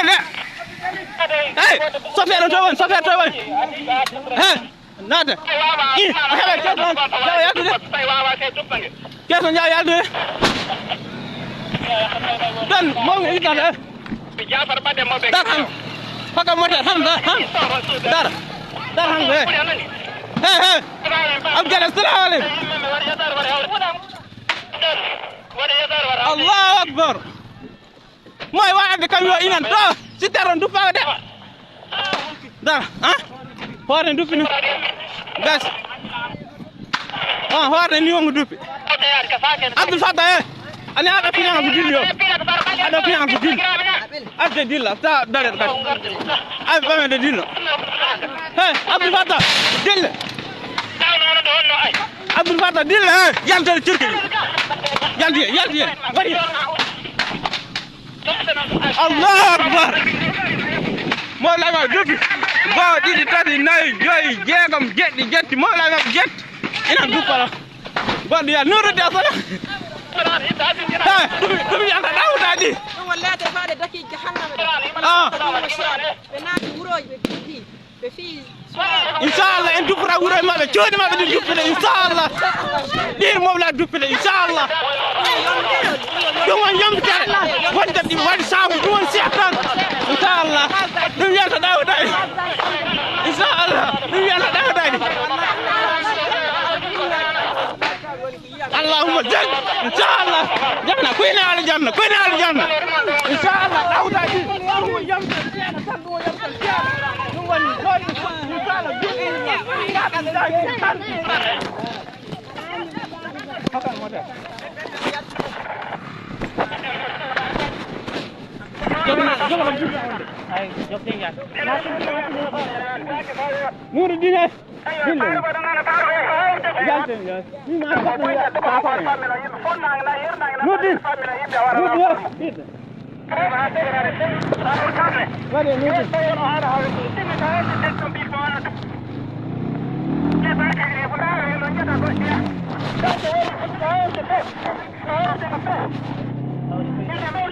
لا hey sofeer toy hey nada I hebe keson jaw yaldude keson jaw yaldude dan mo ngi itata dar han faka mota han dar han be hey abdal assalamu alaykum Allahu akbar moy waade kam yo inan to si taron du faade dar hoore duppi gas hoore ni wongo duppi Abdul Fattah ani ada piñang bu dillo ada piñang bu dillo ade dilla ta dare kat ay bame de dillo hey Abdul Fattah dille Abdul Fattah dille yaltal turki yaldi wadi Allahu akbar mo la ma duppi ba didi tati nay joyi jeegam jeddi jetti mo la ma jet ina duppala goddo ya nuru de sala dum yanta dawda di wallate faade daki jahannam be naati wuroje be fi inshallah en dupra wuroy mabbe coodi mabbe di duppile inshallah dir mom la duppile inshallah dum won yamtare wonde di wadi saabu dum won setan inshallah dum yanta dawda inshallah dum yanta dawda Allahumma jann inshallah janna kuyna al janna inshallah dawda di dum yamta setan dum yamta setan dum woni inshallah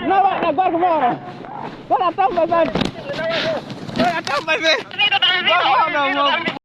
No, guarda mora. Guarda tampa, velho. Guarda tampa, velho.